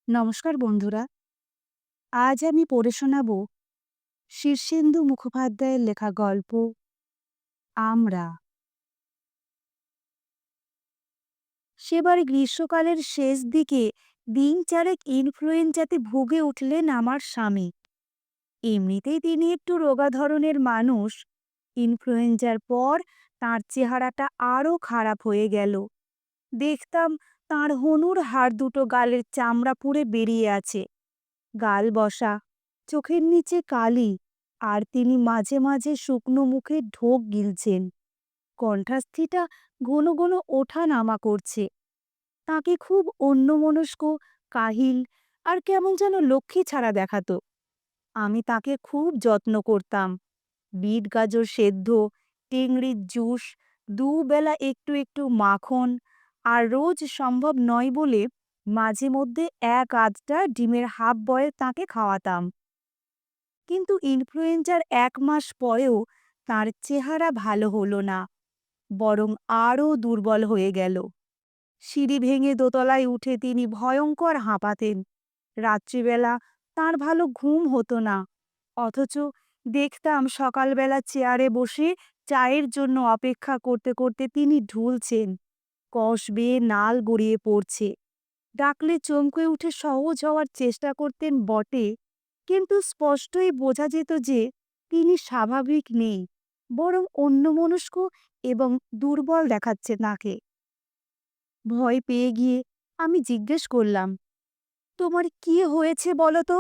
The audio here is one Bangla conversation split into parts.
নমস্কার বন্ধুরা। আজ আমি পড়ে শোনাব শীর্ষেন্দু মুখোপাধ্যায়ের লেখা গল্প আমরা। সেবার গ্রীষ্মকালের শেষ দিকে দিন চারেক ইনফ্লুয়েঞ্জাতে ভুগে উঠলেন আমার স্বামী। এমনিতেই তিনি একটু রোগা ধরনের মানুষ। ইনফ্লুয়েঞ্জার পর তাঁর চেহারাটা আরও খারাপ হয়ে গেল। দেখতাম তাঁর হনুর হাড় দুটো গালের চামড়া পুড়ে বেরিয়ে আছে, গাল বসা, চোখের নিচে কালি, আর তিনি মাঝে মাঝে শুকনো মুখে ঢোক গিলছেন। কণ্ঠাস্থিটা ঘন ঘন ওঠা নামা করছে। তাকে খুব অন্যমনস্ক, কাহিল আর কেমন যেন লক্ষ্মী ছাড়া দেখাতো। আমি তাকে খুব যত্ন করতাম। বিট গাজর সেদ্ধ, টেংরির জুস, দুবেলা একটু একটু মাখন, আর রোজ সম্ভব নয় বলে মাঝে মধ্যে এক আধটা ডিমের হাফ বয়েল তাকে খাওয়াতাম। কিন্তু ইনফ্লুয়েঞ্জার ১ মাস পরেও তাঁর চেহারা ভালো হলো না, বরং আরও দুর্বল হয়ে গেল। সিঁড়ি ভেঙে দোতলায় উঠে তিনি ভয়ঙ্কর হাঁপাতেন। রাত্রিবেলা তাঁর ভালো ঘুম হতো না, অথচ দেখতাম সকালবেলা চেয়ারে বসে চায়ের জন্য অপেক্ষা করতে করতে তিনি ঢুলছেন, কষ বেয়ে নাল গড়িয়ে পড়ছে। ডাকলে চমকে উঠে সহজ হওয়ার চেষ্টা করতেন বটে, কিন্তু স্পষ্টই বোঝা যেত যে তিনি স্বাভাবিক নেই, বরং অন্যমনস্ক এবং দুর্বল দেখাচ্ছে তাকে। ভয় পেয়ে গিয়ে আমি জিজ্ঞেস করলাম, তোমার কি হয়েছে বলো তো?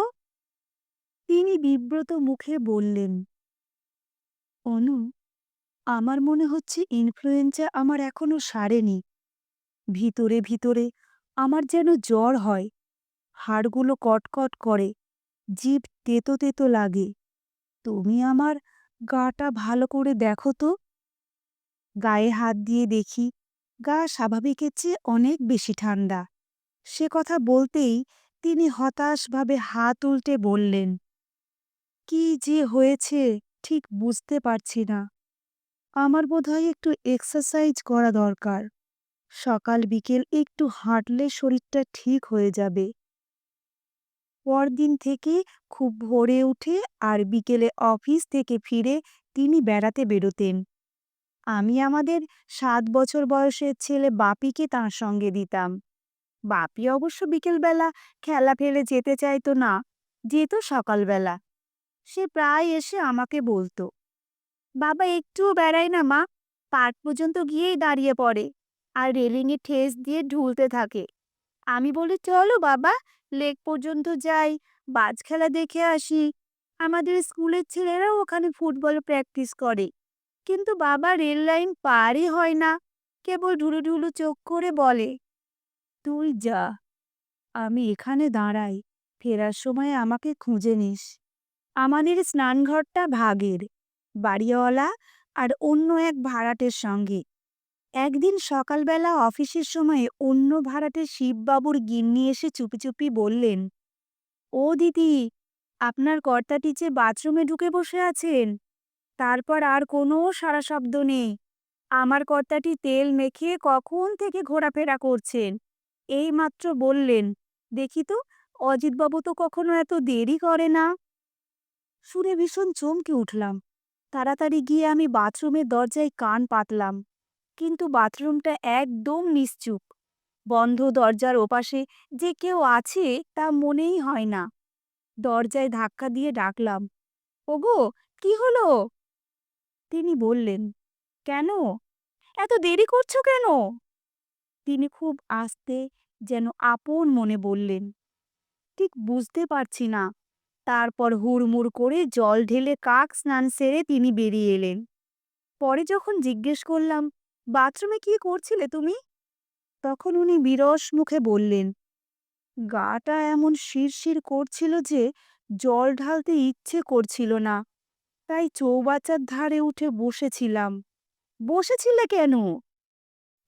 তিনি বিব্রত মুখে বললেন, অনু, আমার মনে হচ্ছে ইনফ্লুয়েঞ্জা আমার এখনো সারেনি। ভিতরে ভিতরে আমার যেন জ্বর হয়, হাড়গুলো কটকট করে, জিভ তেতো তেতো লাগে। তুমি আমার গাটা ভালো করে দেখো তো। গায়ে হাত দিয়ে দেখি, গা স্বাভাবিকের চেয়ে অনেক বেশি ঠান্ডা। সে কথা বলতেই তিনি হতাশভাবে হাত উল্টে বললেন, কি যে হয়েছে ঠিক বুঝতে পারছি না। আমার বোধহয় একটু এক্সারসাইজ করা দরকার। সকাল বিকেল একটু হাঁটলে শরীরটা ঠিক হয়ে যাবে। পরদিন থেকে খুব ভোরে উঠে আর বিকেলে অফিস থেকে ফিরে তিনি বেড়াতে বেরোতেন। আমি আমাদের ৭ বছর বয়সের ছেলে বাপিকে তাঁর সঙ্গে দিতাম। বাপি অবশ্য বিকেলবেলা খেলা ফেলে যেতে চাইতো না, যেত সকালবেলা। সে প্রায় এসে আমাকে বলতো, বাবা একটুও বেড়ায় না মা, পার্ক পর্যন্ত গিয়েই দাঁড়িয়ে পড়ে আর রেলিংয়ে ঠেস দিয়ে ঢুলতে থাকে। আমি বলি, চলো বাবা, লেক পর্যন্ত যাই, বাজ খেলা দেখে আসি। আমাদের স্কুলের ছেলেরাও ওখানে ফুটবল প্র্যাকটিস করে। কিন্তু বাবা রেল লাইন পারই হয় না, কেবল ঢুলু ঢুলু চোখ করে বলে, তুই যা, আমি এখানে দাঁড়াই, ফেরার সময় আমাকে খুঁজে নিস। আমাদের স্নানঘরটা ভাগের, বাড়িওয়ালা আর অন্য এক ভাড়াটের সঙ্গে। একদিন সকালবেলা অফিসের সময় অন্য ভাড়াটে শিববাবুর গিন্নি এসে চুপি চুপি বললেন, ও দিদি, আপনার কর্তাটি যে বাথরুমে ঢুকে বসে আছেন। তারপর আর কোনো সাড়া শব্দ নেই। আমার কর্তাটি তেল মেখে কখন থেকে ঘোরাফেরা করছেন। এইমাত্র বললেন, দেখি তো, অজিতবাবু তো কখনো এত দেরি করে না। শুনে ভীষণ চমকে উঠলাম। তাড়াতাড়ি গিয়ে আমি বাথরুমের দরজায় কান পাতলাম, কিন্তু বাথরুমটা একদম নিশ্চুপ। বন্ধ দরজার ওপাশে যে কেউ আছে তা মনেই হয় না। দরজায় ধাক্কা দিয়ে ডাকলাম, ওগো, কি হলো? তিনি বললেন, কেন, এত দেরি করছো কেন? তিনি খুব আস্তে, যেন আপন মনে বললেন, ঠিক বুঝতে পারছি না। তারপর হুড়মুড় করে জল ঢেলে কাক স্নান সেরে তিনি বেরিয়ে এলেন। পরে যখন জিজ্ঞেস করলাম, বাথরুমে কি করছিলে তুমি? তখন উনি বিরস মুখে বললেন, গাটা এমন শিরশির করছিল যে জল ঢালতে ইচ্ছে করছিল না, তাই চৌবাচ্চার ধারে উঠে বসেছিলাম। বসেছিলে কেন?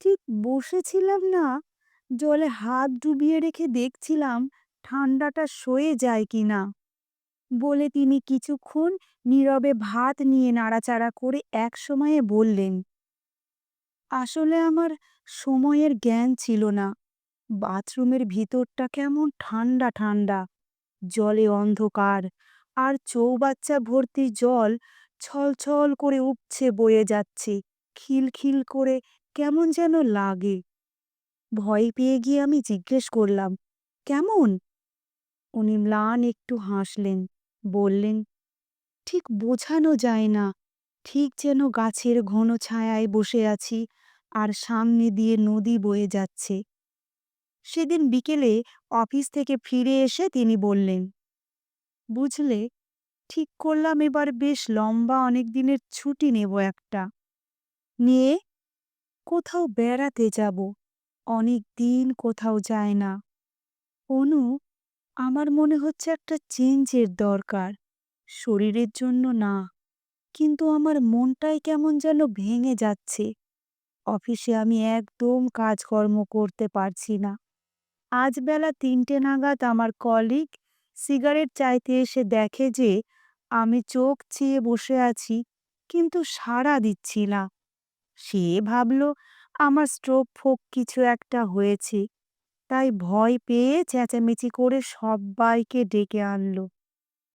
ঠিক বসেছিলাম না, জলে হাত ডুবিয়ে রেখে দেখছিলাম ঠান্ডাটা সয়ে যায় কিনা, বলে তিনি কিছুক্ষণ নীরবে ভাত নিয়ে নাড়াচাড়া করে একসময়ে বললেন, আসলে আমার সময়ের জ্ঞান ছিল না। বাথরুমের ভিতরটা কেমন ঠান্ডা ঠান্ডা, জলে অন্ধকার, আর চৌবাচ্চা ভর্তি জল ছলছল করে উপচে বয়ে যাচ্ছে, খিলখিল করে কেমন যেন লাগে। ভয় পেয়ে গিয়ে আমি জিজ্ঞেস করলাম, কেমন? উনি ম্লান একটু হাসলেন, বললেন, ঠিক বোঝানো যায় না, ঠিক যেন গাছের ঘন ছায়ায় বসে আছি আর সামনে দিয়ে নদী বয়ে যাচ্ছে। সেদিন বিকেলে অফিস থেকে ফিরে এসে তিনি বললেন, বুঝলে, ঠিক করলাম এবার বেশ লম্বা অনেক দিনের ছুটি নেব একটা, নিয়ে কোথাও বেড়াতে যাব। অনেক দিন কোথাও যায় না। অনু, আমার মনে হচ্ছে একটা চেঞ্জের দরকার। শরীরের জন্য না, কিন্তু আমার মনটাই কেমন যেন ভেঙে যাচ্ছে। অফিসে আমি একদম কাজকর্ম করতে পারছি না। আজ বেলা ৩টে নাগাদ আমার কলিগ সিগারেট চাইতে এসে দেখে যে আমি চোখ চেয়ে বসে আছি, কিন্তু সাড়া দিচ্ছি না। সে ভাবল আমার স্ট্রোক ফোক কিছু একটা হয়েছে, তাই ভয় পেয়ে চেঁচামেচি করে সব্বাইকে ডেকে আনল।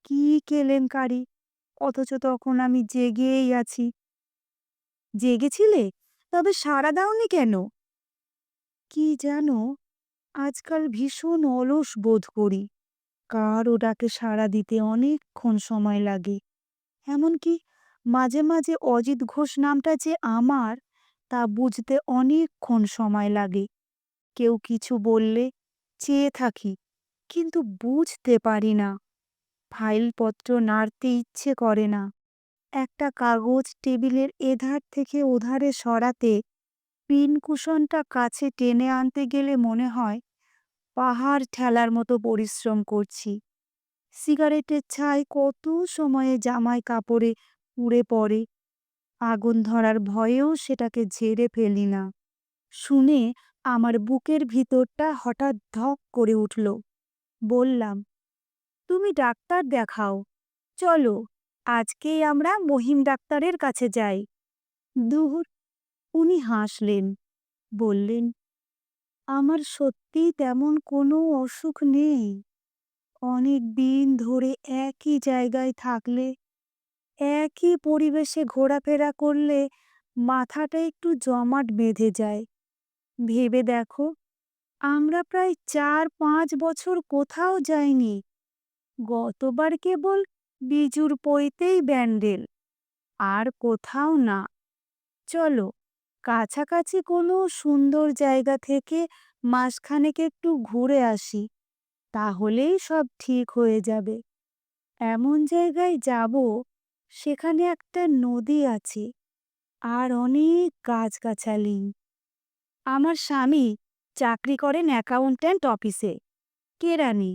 কি কেলেঙ্কারি! অথচ তখন আমি জেগেই আছি। জেগেছিলে? তবে সাড়া দাওনি কেন? কি জানো, আজকাল ভীষণ অলস বোধ করি। কারও ডাকে সাড়া দিতে অনেকক্ষণ সময় লাগে। এমনকি মাঝে মাঝে অজিত ঘোষ নামটা যে আমার, তা বুঝতে অনেকক্ষণ সময় লাগে। কেউ কিছু বললে চেয়ে থাকি, কিন্তু বুঝতে পারি না। ফাইলপত্র নাড়তে ইচ্ছে করে না। একটা কাগজ টেবিলের এধার থেকে ওধারে সরাতে, পিনকুশনটা কাছে টেনে আনতে গেলে মনে হয় পাহাড় ঠেলার মতো পরিশ্রম করছি। সিগারেটের ছাই কত সময়ে জামায় কাপড়ে পুড়ে পড়ে, আগুন ধরার ভয়েও সেটাকে ঝেড়ে ফেলি না। শুনে আমার বুকের ভিতরটা হঠাৎ ধক করে উঠল। বললাম, তুমি ডাক্তার দেখাও, চলো, আজকেই আমরা মহিম ডাক্তারের কাছে যাই। দূর! উনি হাসলেন, বললেন, আমার সত্যিই তেমন কোনো অসুখ নেই। অনেক দিন ধরে একই জায়গায় থাকলে, একই পরিবেশে ঘোরাফেরা করলে মাথাটা একটু জমাট বেঁধে যায়। ভেবে দেখো, আমরা প্রায় ৪-৫ বছর কোথাও যাইনি। গতবার কেবল বিজুর পৈতেই ব্যান্ডেল, আর কোথাও না। চলো, কাছাকাছি কোনো সুন্দর জায়গা থেকে মাসখানেক একটু ঘুরে আসি, তাহলেই সব ঠিক হয়ে যাবে। এমন জায়গায় যাব সেখানে একটা নদী আছে, আর অনেক গাছগাছালি। আমার স্বামী চাকরি করেন অ্যাকাউন্ট্যান্ট অফিসে, কেরানি।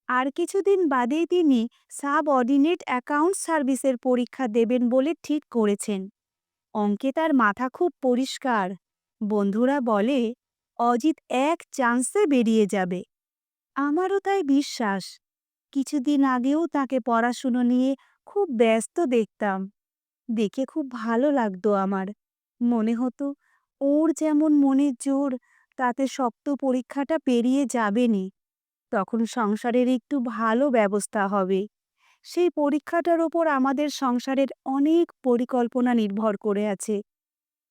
আর কিছুদিন বাদেই তিনি সাব অর্ডিনেট অ্যাকাউন্ট সার্ভিসের পরীক্ষা দেবেন বলে ঠিক করেছেন। অঙ্কে তার মাথা খুব পরিষ্কার। বন্ধুরা বলে অজিত এক চান্সে বেরিয়ে যাবে। আমারও তাই বিশ্বাস। কিছুদিন আগেও তাকে পড়াশুনো নিয়ে খুব ব্যস্ত দেখতাম। দেখে খুব ভালো লাগতো আমার। মনে হতো ওর যেমন মনের জোর, তাতে শক্ত পরীক্ষাটা পেরিয়ে যাবেনি। তখন সংসারের একটু ভালো ব্যবস্থা হবে। সেই পরীক্ষাটার ওপর আমাদের সংসারের অনেক পরিকল্পনা নির্ভর করে আছে।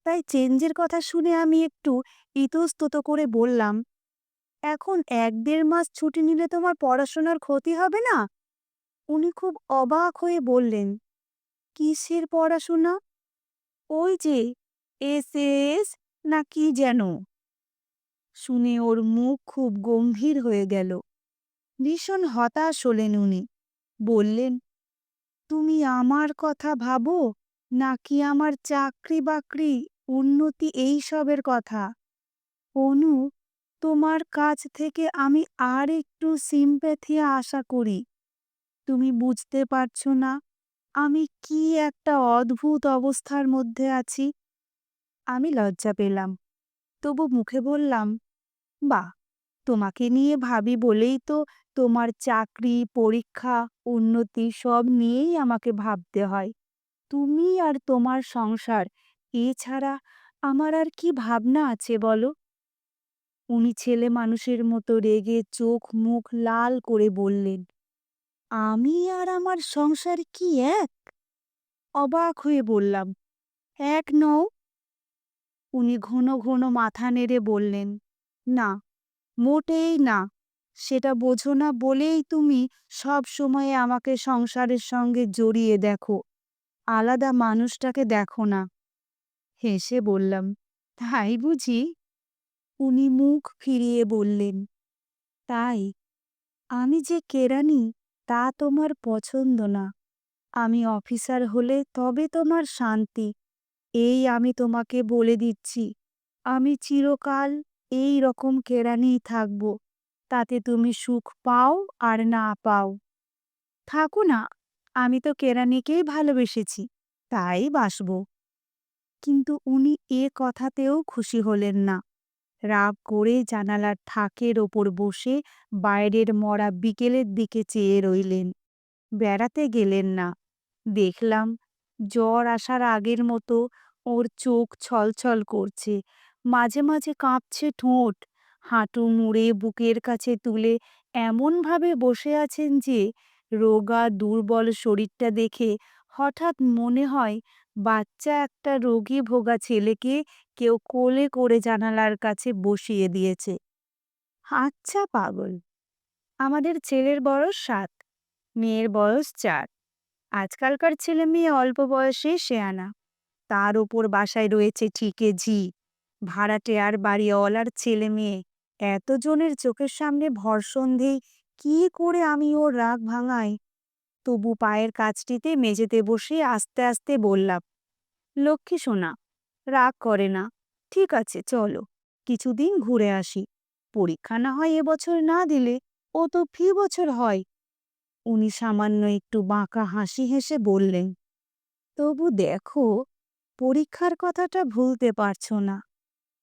তাই চেঞ্জের কথা শুনে আমি একটু ইতস্তত করে বললাম, এখন ১-১.৫ মাস ছুটি নিলে তোমার পড়াশোনার ক্ষতি হবে না? উনি খুব অবাক হয়ে বললেন, কিসের পড়াশোনা? ওই যে এসএস না কি যেন। শুনে ওর মুখ খুব গম্ভীর হয়ে গেল। ভীষণ হতাশ হলেন উনি। বললেন, তুমি আমার কথা ভাবো, নাকি আমার চাকরি বাকরি, উন্নতি এইসবের কথা? অনু, তোমার কাছ থেকে আমি আর একটু সিম্প্যাথি আশা করি। তুমি বুঝতে পারছো না আমি কি একটা অদ্ভুত অবস্থার মধ্যে আছি। আমি লজ্জা পেলাম, তবু মুখে বললাম, বাহ, তোমাকে নিয়ে ভাবি বলেই তো তোমার চাকরি, পরীক্ষা, উন্নতি সব নিয়েই আমাকে ভাবতে হয়। তুমি আর তোমার সংসার, এছাড়া আমার আর কি ভাবনা আছে বলো? উনি ছেলে মানুষের মতো রেগে চোখ মুখ লাল করে বললেন, আমি আর আমার সংসার কি এক? অবাক হয়ে বললাম, এক নও। উনি ঘন ঘন মাথা নেড়ে বললেন, না, মোটেই না। সেটা বোঝো না বলেই তুমি সব সময় আমাকে সংসারের সঙ্গে জড়িয়ে দেখো, আলাদা মানুষটাকে দেখো না। হেসে বললাম, তাই বুঝি? উনি মুখ ফিরিয়ে বললেন, তাই। আমি যে কেরানি তা তোমার পছন্দ না। আমি অফিসার হলে তবে তোমার শান্তি। এই আমি তোমাকে বলে দিচ্ছি, আমি চিরকাল এই রকম কেরানিই থাকব। তাতে তুমি সুখ পাও আর না পাও। থাকো না, আমি তো কেরানিকেই ভালোবেসেছি, তাই বাসব। কিন্তু উনি এ কথাতেও খুশি হলেন না। রাগ করে জানালার থাকের ওপর বসে বাইরের মরা বিকেলের দিকে চেয়ে রইলেন। বেড়াতে গেলেন না। দেখলাম জ্বর আসার আগের মতো ওর চোখ ছলছল করছে, মাঝে মাঝে কাঁপছে ঠোঁট, হাঁটু মুড়ে বুকের কাছে তুলে এমনভাবে বসে আছেন যে রোগা দুর্বল শরীরটা দেখে হঠাৎ মনে হয় বাচ্চা একটা রোগী ভোগা ছেলেকে কেউ কোলে করে জানালার কাছে বসিয়ে দিয়েছে। আচ্ছা পাগল। আমাদের ছেলের বয়স ৭, মেয়ের বয়স ৪। আজকালকার ছেলে মেয়ে অল্প বয়সেই শেয়ানা। তার ওপর বাসায় রয়েছে ঠিকে ঝি, ভাড়াটে আর বাড়িওয়ালার ছেলে মেয়ে। এতজনের চোখের সামনে ভর সন্ধেয় কি করে আমি ওর রাগ ভাঙাই? তবু পায়ের কাছটিতে মেঝেতে বসে আস্তে আস্তে বললাম, লক্ষ্মী সোনা, রাগ করে না। ঠিক আছে, চলো কিছুদিন ঘুরে আসি। পরীক্ষা না হয় এবছর না দিলে ও তো ফি বছর হয়। উনি সামান্য একটু বাঁকা হাসি হেসে বললেন, তবু দেখো, পরীক্ষার কথাটা ভুলতে পারছো না।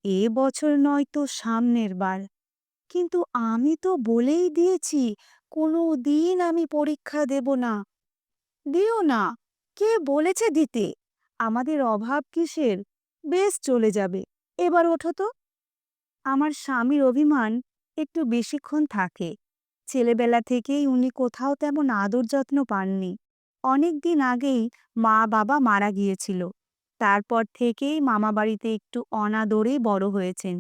এ বছর নয় তো সামনের বার। কিন্তু আমি তো বলেই দিয়েছি কোনো দিন আমি পরীক্ষা দেব না। দিও না, কে বলেছে দিতে? আমাদের অভাব কিসের? বেশ চলে যাবে। এবার ওঠো তো। আমার স্বামীর অভিমান একটু বেশিক্ষণ থাকে। ছেলেবেলা থেকেই উনি কোথাও তেমন আদর যত্ন পাননি। অনেক দিন আগেই মা বাবা মারা গিয়েছিল। তারপর থেকেই মামাবাড়িতে একটু অনাদরে বড় হয়েছেন।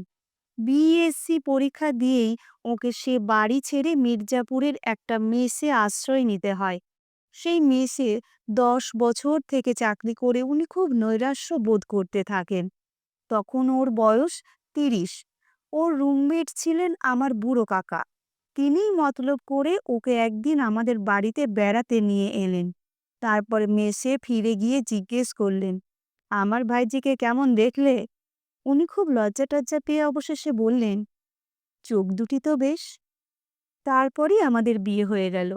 বিএসসি পরীক্ষা দিয়েই ওকে সে বাড়ি ছেড়ে মির্জাপুরের একটা মেসে আশ্রয় নিতে হয়। সেই মেসে 10 বছর থেকে চাকরি করে উনি খুব নৈরাশ্য বোধ করতে থাকেন। তখন ওর বয়স 30। ওর রুমমেট ছিলেন আমার বুড়ো কাকা। তিনিই মতলব করে ওকে একদিন আমাদের বাড়িতে বেড়াতে নিয়ে এলেন। তারপর মেসে ফিরে গিয়ে জিজ্ঞেস করলেন, আমার ভাইজিকে কেমন দেখলে? উনি খুব লজ্জা টজ্জা পেয়ে অবশেষে বললেন, চোখ দুটি তো বেশ। তারপরই আমাদের বিয়ে হয়ে গেল।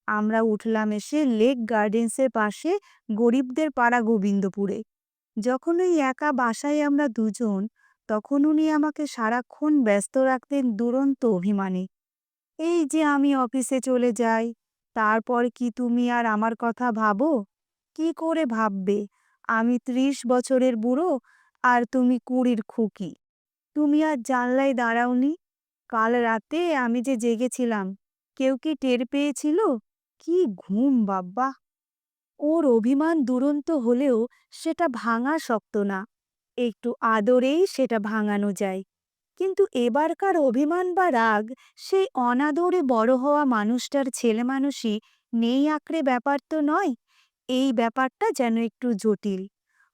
আমরা উঠলাম এসে লেক গার্ডেন্সের পাশে গরিবদের পাড়া গোবিন্দপুরে। যখন ওই একা বাসায় আমরা দুজন, তখন উনি আমাকে সারাক্ষণ ব্যস্ত রাখতেন দুরন্ত অভিমানে। এই যে আমি অফিসে চলে যাই, তারপর কি তুমি আর আমার কথা ভাবো? কি করে ভাববে? আমি 30 বছরের বুড়ো আর তুমি 20-র খুকি। তুমি আর জানলায় দাঁড়াওনি? কাল রাতে আমি যে জেগেছিলাম, কেউ কি টের পেয়েছিল? কি ঘুম বাব্বা! ওর অভিমান দুরন্ত হলেও সেটা ভাঙা শক্ত না। একটু আদরেই সেটা ভাঙানো যায়। কিন্তু এবারকার অভিমান বা রাগ সেই অনাদরে বড় হওয়া মানুষটার ছেলেমানুষি নেই আঁকড়ে ব্যাপার তো নয়। এই ব্যাপারটা যেন একটু জটিল।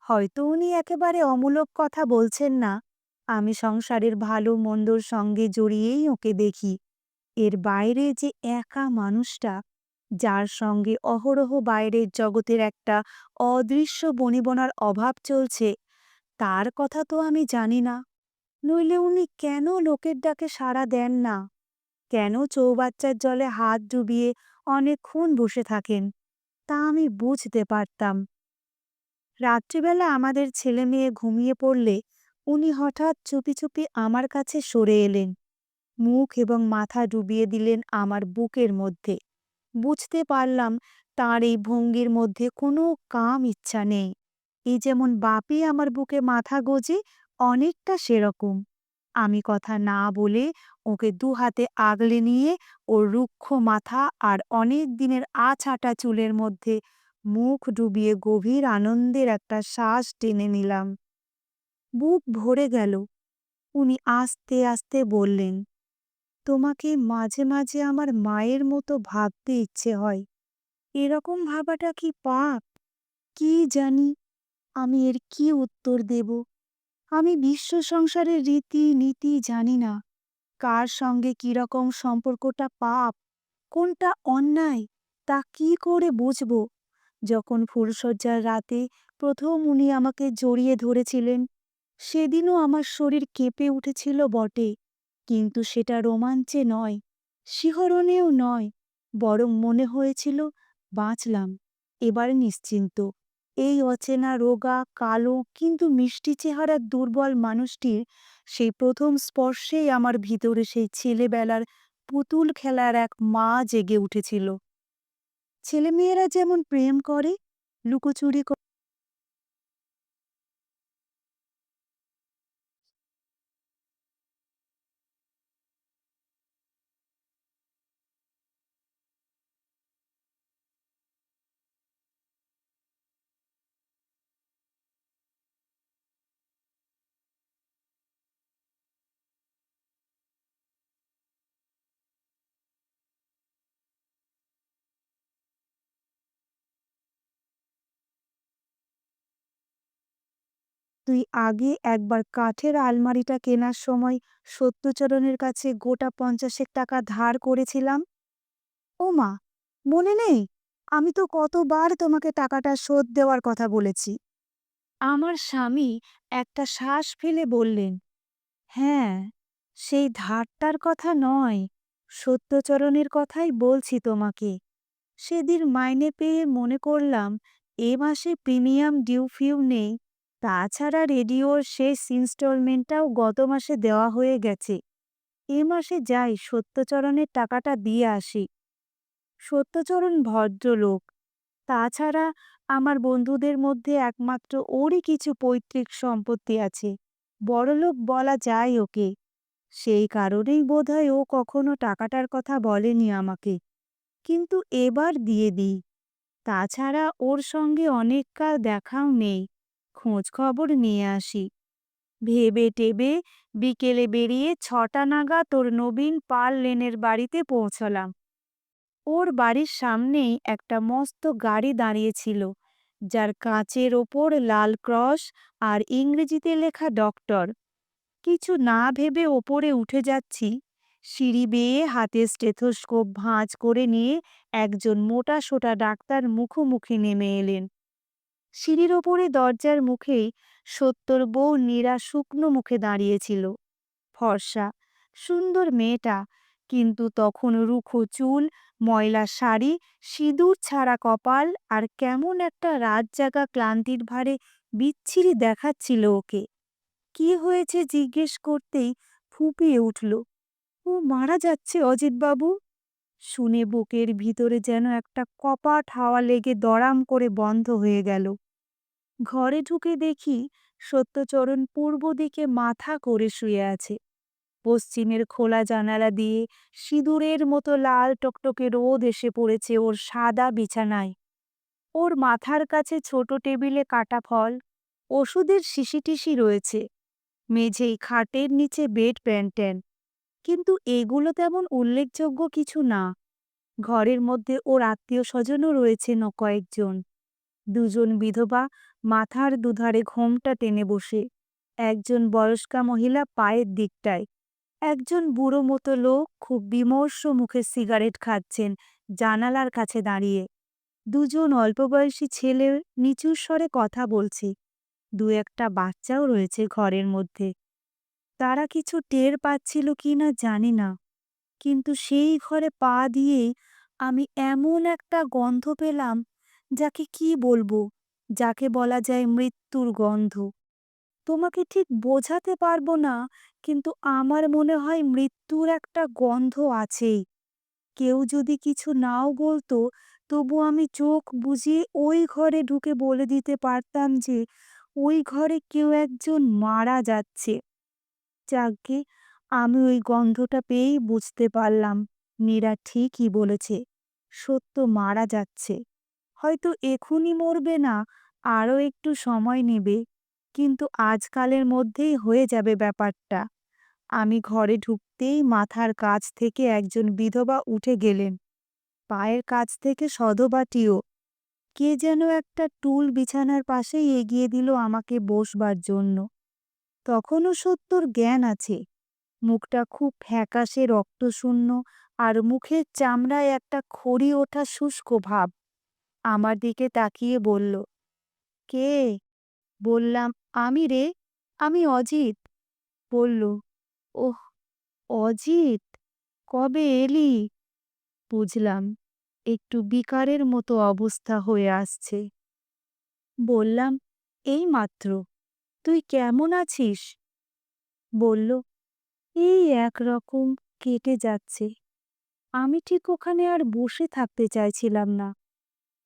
হয়তো উনি একেবারে অমূলক কথা বলছেন না। আমি সংসারের ভালো মন্দর সঙ্গে জড়িয়েই ওকে দেখি। এর বাইরে যে একা মানুষটা, যার সঙ্গে অহরহ বাইরের জগতের একটা অদৃশ্য বনিবনার অভাব চলছে, তার কথা তো আমি জানি না। নইলে উনি কেন লোকের ডাকে সাড়া দেন না? কেন চৌবাচ্চার জলে হাত ডুবিয়ে অনেকক্ষণ বসে থাকেন, তা আমি বুঝতে পারতাম। রাত্রিবেলা আমাদের ছেলে মেয়ে ঘুমিয়ে পড়লে উনি হঠাৎ চুপি চুপি আমার কাছে সরে এলেন, মুখ এবং মাথা ডুবিয়ে দিলেন আমার বুকের মধ্যে। বুঝতে পারলাম তাঁর এই ভঙ্গির মধ্যে কোনো কাম ইচ্ছা নেই। এই যেমন বাপি আমার বুকে মাথা গোজে, অনেকটা সেরকম। আমি কথা না বলে ওকে দুহাতে আগলে নিয়ে ওর রুক্ষ মাথা আর অনেক দিনের আছাটা চুলের মধ্যে মুখ ডুবিয়ে গভীর আনন্দের একটা শ্বাস টেনে নিলাম। বুক ভরে গেল। উনি আস্তে আস্তে বললেন, তোমাকে মাঝে মাঝে আমার মায়ের মতো ভাবতে ইচ্ছে হয়। এরকম ভাবাটা কি পাপ? কি জানি আমি এর কি উত্তর দেব। আমি বিশ্ব সংসারের রীতি নীতি জানি না। কার সঙ্গে কিরকম সম্পর্কটা পাপ, কোনটা অন্যায়, তা কি করে বুঝব? যখন ফুলশয্যার রাতে প্রথম উনি আমাকে জড়িয়ে ধরেছিলেন, সেদিনও আমার শরীর কেঁপে উঠেছিল বটে, কিন্তু সেটা রোমাঞ্চে নয়, শিহরণেও নয়, বরং মনে হয়েছিল বাঁচলাম, এবার নিশ্চিন্ত। এই অচেনা রোগা কালো কিন্তু মিষ্টি চেহারার দুর্বল মানুষটির সেই প্রথম স্পর্শেই আমার ভিতরে সেই ছেলেবেলার পুতুল খেলার এক মা জেগে উঠেছিল। ছেলেমেয়েরা যেমন প্রেম করে, লুকোচুরি করে। তুই আগে একবার কাঠের আলমারিটা কেনার সময় সত্যচরণের কাছে গোটা ৫০ টাকা ধার করেছিলাম। ও মা, মনে নেই? আমি তো কতবার তোমাকে টাকাটা শোধ দেওয়ার কথা বলেছি। আমার স্বামী একটা শ্বাস ফেলে বললেন, হ্যাঁ, সেই ধারটার কথা নয়, সত্যচরণের কথাই বলছি তোমাকে। সেদিন মাইনে পেয়ে মনে করলাম এ মাসে প্রিমিয়াম ডিউ ফিউ নেই, তাছাড়া রেডিওর শেষ ইনস্টলমেন্টটাও গত মাসে দেওয়া হয়ে গেছে। এ মাসে যাই সত্যচরণের টাকাটা দিয়ে আসি। সত্যচরণ ভদ্রলোক, তাছাড়া আমার বন্ধুদের মধ্যে একমাত্র ওরই কিছু পৈতৃক সম্পত্তি আছে, বড়লোক বলা যায় ওকে। সেই কারণেই বোধহয় ও কখনো টাকাটার কথা বলেনি আমাকে, কিন্তু এবার দিয়ে দিই। তাছাড়া ওর সঙ্গে অনেককাল দেখাও নেই, খোঁজ খবর নিয়ে আসি। ভেবে টেবে বিকেলে বেরিয়ে ৬টা নাগাদ ওর নবীন পাল লেনের বাড়িতে পৌঁছলাম। ওর বাড়ির সামনেই একটা মস্ত গাড়ি দাঁড়িয়েছিল, যার কাঁচের ওপর লাল ক্রস আর ইংরেজিতে লেখা ডক্টর। কিছু না ভেবে ওপরে উঠে যাচ্ছি, সিঁড়ি বেয়ে হাতে স্টেথোস্কোপ ভাঁজ করে নিয়ে একজন মোটাসোটা ডাক্তার মুখোমুখি নেমে এলেন। সিঁড়ির ওপরে দরজার মুখেই সত্যর বউ নীরা শুকনো মুখে দাঁড়িয়েছিল। ফর্সা, সুন্দর মেয়েটা, কিন্তু তখন রুখো চুল, ময়লা শাড়ি, সিঁদুর ছাড়া কপাল আর কেমন একটা রাতজাগা ক্লান্তির ভারে বিচ্ছিরি দেখাচ্ছিল ওকে। কি হয়েছে জিজ্ঞেস করতেই ফুঁপিয়ে উঠল, ও মারা যাচ্ছে অজিতবাবু। শুনে বুকের ভিতরে যেন একটা কপাট হাওয়া লেগে দড়াম করে বন্ধ হয়ে গেল। ঘরে ঢুকে দেখি সত্যচরণ পূর্ব দিকে মাথা করে শুয়ে আছে। পশ্চিমের খোলা জানালা দিয়ে সিঁদুরের মতো লাল টকটকে রোদ এসে পড়েছে ওর সাদা বিছানায়। ওর মাথার কাছে ছোট টেবিলে কাটা ফল, ওষুধের শিশিটিসি রয়েছে। মেঝেই খাটের নিচে বেড প্যান্টেন, কিন্তু এগুলো তেমন উল্লেখযোগ্য কিছু না। ঘরের মধ্যে ওর আত্মীয় স্বজনও রয়েছেন কয়েকজন। দুজন বিধবা মাথার দুধারে ঘোমটা টেনে বসে, একজন বয়স্কা মহিলা পায়ের দিকটায়, একজন বুড়ো মতো লোক খুব বিমর্ষ মুখে সিগারেট খাচ্ছেন জানালার কাছে দাঁড়িয়ে। দুজন অল্পবয়সী ছেলে নিচু স্বরে কথা বলছে, দু একটা বাচ্চাও রয়েছে ঘরের মধ্যে। তারা কিছু টের পাচ্ছিল কিনা জানি না, কিন্তু সেই ঘরে পা দিয়েই আমি এমন একটা গন্ধ পেলাম, যাকে কি বলবো, যাকে বলা যায় মৃত্যুর গন্ধ। তোমাকে ঠিক বোঝাতে পারবো না, কিন্তু আমার মনে হয় মৃত্যুর একটা গন্ধ আছেই। কেউ যদি কিছু নাও বলতো, তবু আমি চোখ বুজিয়ে ওই ঘরে ঢুকে বলে দিতে পারতাম যে ওই ঘরে কেউ একজন মারা যাচ্ছে। যাকগে, আমি ওই গন্ধটা পেয়েই বুঝতে পারলাম নীরা ঠিকই বলেছে। সত্য মারা যাচ্ছে। হয়তো এখুনি মরবে না, আরও একটু সময় নেবে, কিন্তু আজকালের মধ্যেই হয়ে যাবে ব্যাপারটা। আমি ঘরে ঢুকতেই মাথার কাছ থেকে একজন বিধবা উঠে গেলেন, পায়ের কাছ থেকে সধবাটিও। কে যেন একটা টুল বিছানার পাশেই এগিয়ে দিল আমাকে বসবার জন্য। তখনও সত্যর জ্ঞান আছে, মুখটা খুব ফ্যাকাশে রক্তশূন্য, আর মুখের চামড়ায় একটা খড়ি ওঠা শুষ্ক ভাব। আমার দিকে তাকিয়ে বলল, কে? বললাম, আমি রে, আমি অজিত। বলল, ওহ, অজিত, কবে এলি? বুঝলাম একটু বিকারের মতো অবস্থা হয়ে আসছে। বললাম, এই মাত্র। তুই কেমন আছিস? বলল, এই একরকম, কেটে যাচ্ছে। আমি ঠিক ওখানে আর বসে থাকতে চাইছিলাম না।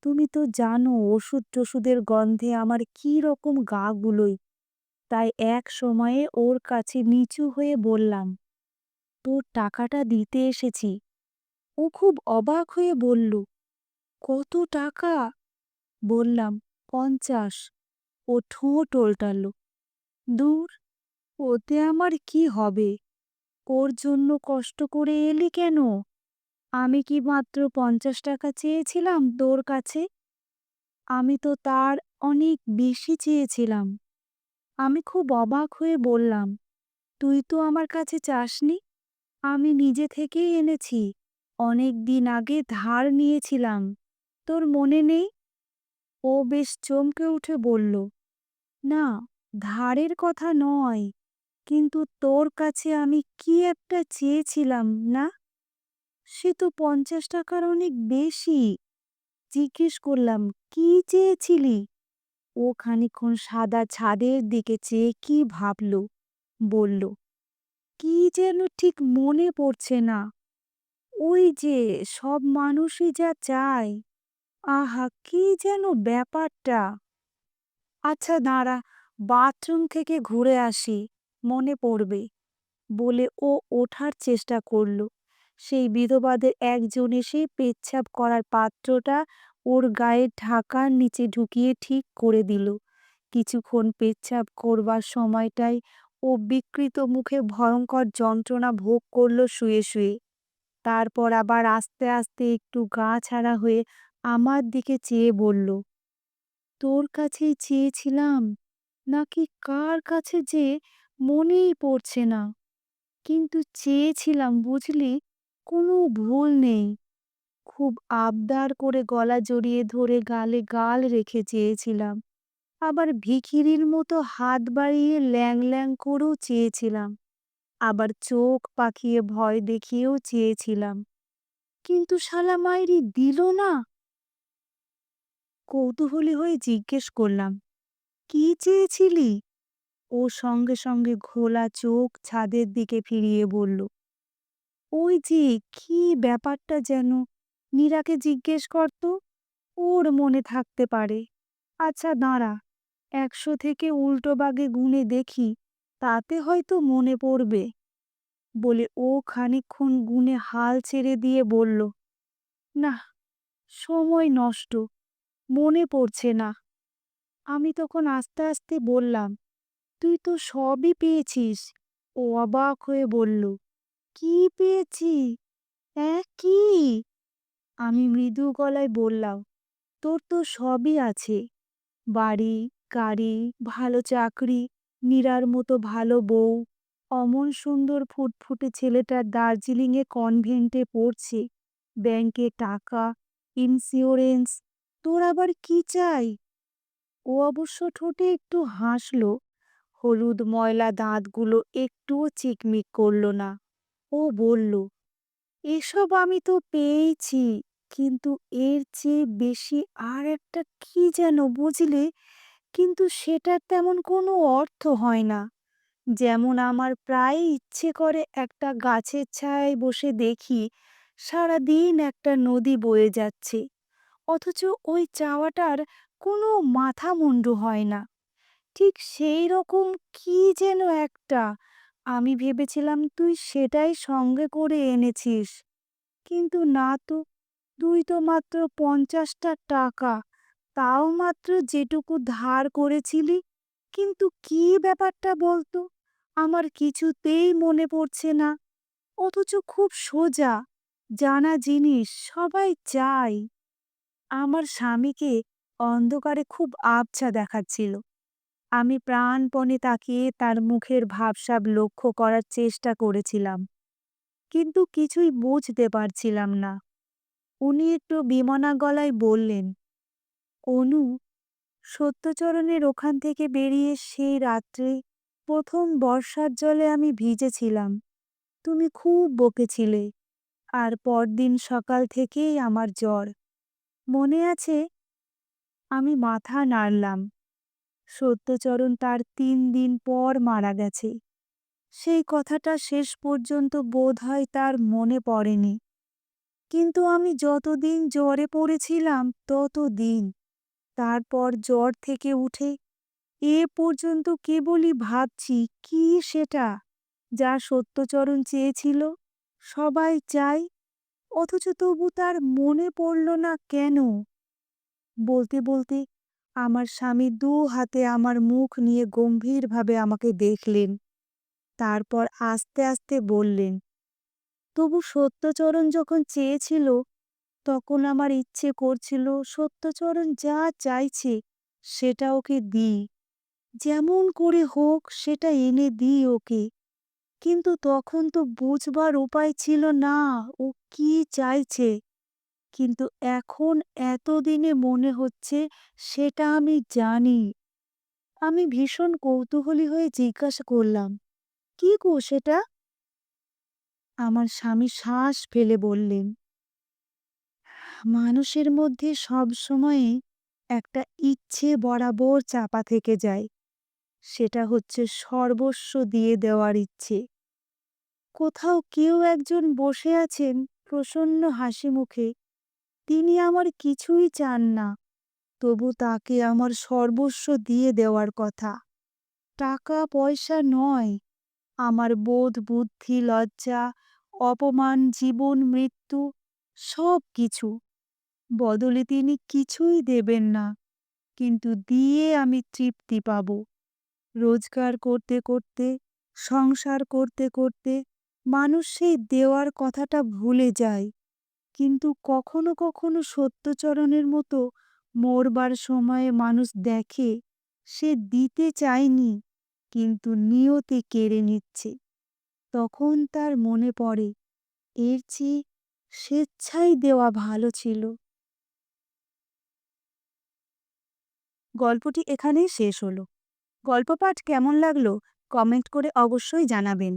তুমি তো জানো ওষুধ টষুধের গন্ধে আমার কী রকম গা গুলোয়। তাই এক সময়ে ওর কাছে নিচু হয়ে বললাম, তোর টাকাটা দিতে এসেছি। ও খুব অবাক হয়ে বলল, কত টাকা? বললাম, 50। ও ঠোঁট ওল্টাল। দূর, ওতে আমার কি হবে? ওর জন্য কষ্ট করে এলি কেন? আমি কি মাত্র 50 টাকা চেয়েছিলাম তোর কাছে? আমি তো তার অনেক বেশি চেয়েছিলাম। আমি খুব অবাক হয়ে বললাম, তুই তো আমার কাছে চাসনি। আমি নিজে থেকেই এনেছি। অনেক দিন আগে ধার নিয়েছিলাম। তোর মনে নেই? ও বেশ চমকে উঠে বলল, না, ধারের কথা নয়, কিন্তু তোর কাছে আমি কি একটা চেয়েছিলাম না? সে তো 50 টাকার অনেক বেশি। জিজ্ঞেস করলাম, কি চেয়েছিলি? ও খানিকক্ষণ সাদা ছাদের দিকে চেয়ে কি ভাবল, বলল, কি যেন ঠিক মনে পড়ছে না। ওই যে সব মানুষই যা চায়। আহা, কি যেন ব্যাপারটা। আচ্ছা দাঁড়া, বাথরুম থেকে ঘুরে আসি, মনে পড়বে। বলে ও ওঠার চেষ্টা করল। সেই বিধবাদের একজন এসে পেচ্ছাব করার পাত্রটা ওর গায়ের ঢাকার নিচে ঢুকিয়ে ঠিক করে দিল। কিছুক্ষণ পেচ্ছাব করবার সময়টায় ও বিকৃত মুখে ভয়ঙ্কর যন্ত্রণা ভোগ করল শুয়ে শুয়ে। তারপর আবার আস্তে আস্তে একটু গা ছাড়া হয়ে আমার দিকে চেয়ে বলল, তোর কাছেই চেয়েছিলাম, নাকি কার কাছে যে মনেই পড়ছে না, কিন্তু চেয়েছিলাম বুঝলি, কোনো ভুল নেই। খুব আবদার করে গলা জড়িয়ে ধরে গালে গাল রেখে চেয়েছিলাম। আবার ভিখিরির মতো হাত বাড়িয়ে ল্যাং ল্যাং করেও চেয়েছিলাম। আবার চোখ পাকিয়ে ভয় দেখিয়েও চেয়েছিলাম। কিন্তু শালা মাইরি দিল না। কৌতূহলী হয়ে জিজ্ঞেস করলাম, কি চেয়েছিলি? ও সঙ্গে সঙ্গে ঘোলা চোখ ছাদের দিকে ফিরিয়ে বলল, ওই যে কি ব্যাপারটা যেন, নীরাকে জিজ্ঞেস করত, ওর মনে থাকতে পারে। আচ্ছা দাঁড়া, 100 থেকে উল্টো বাগে গুনে দেখি, তাতে হয়তো মনে পড়বে। বলে ও খানিকক্ষণ গুনে হাল ছেড়ে দিয়ে বলল, না, সময় নষ্ট, মনে পড়ছে না। আমি তখন আস্তে আস্তে বললাম, তুই তো সবই পেয়েছিস। ও অবাক হয়ে বলল, কি পেয়েছি? কি? আমি মৃদু গলায় বললাম, তোর তো সবই আছে, বাড়ি, গাড়ি, ভালো চাকরি, নীরার মতো ভালো বউ, অমন সুন্দর ফুটফুটে ছেলেটা দার্জিলিংয়ে কনভেন্টে পড়ছে, ব্যাংকে টাকা, ইন্স্যুরেন্স। তোর আবার কি চাই? ও অবশ্য ঠোঁটে একটু হাসল, হলুদ ময়লা দাঁতগুলো একটুও চিকমিক করল না। ও বলল, এসব আমি তো পেয়েছি, কিন্তু এর চেয়ে বেশি আর একটা কি যেন বুঝলে, কিন্তু সেটার তেমন কোনো অর্থ হয় না। যেমন আমার প্রায় ইচ্ছে করে একটা গাছের ছায়ায় বসে দেখি সারাদিন একটা নদী বয়ে যাচ্ছে, অথচ ওই চাওয়াটার কোনো মাথা মুন্ডু হয় না। ঠিক সেই রকম কি যেন একটা, আমি ভেবেছিলাম তুই সেটাই সঙ্গে করে এনেছিস, কিন্তু না তো। তুই তো মাত্র ৫০টা টাকা, তাও মাত্র যেটুকু ধার করেছিলি। কিন্তু কি ব্যাপারটা বলতো? আমার কিছুতেই মনে পড়ছে না। অথচ খুব সোজা, জানা জিনিস সবাই চায়। আমার স্বামীকে অন্ধকারে খুব আবছা দেখাচ্ছিল। আমি প্রাণপণে তাকিয়ে তার মুখের ভাবসাব লক্ষ্য করার চেষ্টা করেছিলাম, কিন্তু কিছুই বুঝতে পারছিলাম না। উনি একটু বিমনা গলায় বললেন, অনু, সত্যচরণের ওখান থেকে বেরিয়ে সেই রাত্রে প্রথম বর্ষার জলে আমি ভিজেছিলাম। তুমি খুব বকেছিলে, আর পরদিন সকাল থেকেই আমার জ্বর। মনে আছে? আমি মাথা নাড়লাম। সত্যচরণ তার ৩ দিন পর মারা গেছে। সেই কথাটা শেষ পর্যন্ত বোধহয় তার মনে পড়েনি। কিন্তু আমি যতদিন জ্বরে পড়েছিলাম ততদিন, তারপর জ্বর থেকে উঠে এ পর্যন্ত কেবলই ভাবছি কি সেটা যা সত্যচরণ চেয়েছিল, সবাই চায়, অথচ তবু তার মনে পড়ল না কেন? বলতে বলতে আমার স্বামী ২ হাতে আমার মুখ নিয়ে গম্ভীরভাবে আমাকে দেখলেন। তারপর আস্তে আস্তে বললেন, তবু সত্যচরণ যখন চেয়েছিল, তখন আমার ইচ্ছে করছিল সত্যচরণ যা চাইছে সেটা ওকে দিই, যেমন করে হোক সেটা এনে দিই ওকে। কিন্তু তখন তো বুঝবার উপায় ছিল না ও কি চাইছে। কিন্তু এখন এতদিনে মনে হচ্ছে সেটা আমি জানি। আমি ভীষণ কৌতূহলী হয়ে জিজ্ঞাসা করলাম, কি গো সেটা? আমার স্বামী শ্বাস ফেলে বললেন, মানুষের মধ্যে সবসময়ই একটা ইচ্ছে বরাবর চাপা থেকে যায়। সেটা হচ্ছে সর্বস্ব দিয়ে দেওয়ার ইচ্ছে। কোথাও কেউ একজন বসে আছেন প্রসন্ন হাসি মুখে। তিনি আমার কিছুই চান না, তবু তাকে আমার সর্বস্ব দিয়ে দেওয়ার কথা। টাকা পয়সা নয়, আমার বোধ বুদ্ধি লজ্জা অপমান জীবন মৃত্যু সব কিছু। বদলে তিনি কিছুই দেবেন না, কিন্তু দিয়ে আমি তৃপ্তি পাব। রোজগার করতে করতে, সংসার করতে করতে মানুষ সেই দেওয়ার কথাটা ভুলে যায়। কিন্তু কখনো কখনো সত্যচরণের মতো মরবার সময়ে মানুষ দেখে সে দিতে চায়নি, কিন্তু নিয়তি কেড়ে নিচ্ছে। তখন তার মনে পড়ে এর চেয়ে স্বেচ্ছায় দেওয়া ভালো ছিল। গল্পটি এখানেই শেষ হলো। গল্প পাঠ কেমন লাগলো কমেন্ট করে অবশ্যই জানাবেন।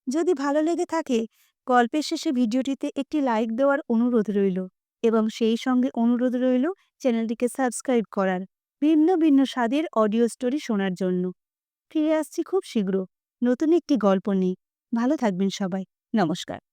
যদি ভালো লেগে থাকে, গল্পের শেষে ভিডিওটিতে একটি লাইক দেওয়ার অনুরোধ রইল, এবং সেই সঙ্গে অনুরোধ রইল চ্যানেলটিকে সাবস্ক্রাইব করার, ভিন্ন ভিন্ন স্বাদের অডিও স্টোরি শোনার জন্য। ফিরে আসছি খুব শীঘ্র নতুন একটি গল্প নিয়ে। ভালো থাকবেন সবাই। নমস্কার।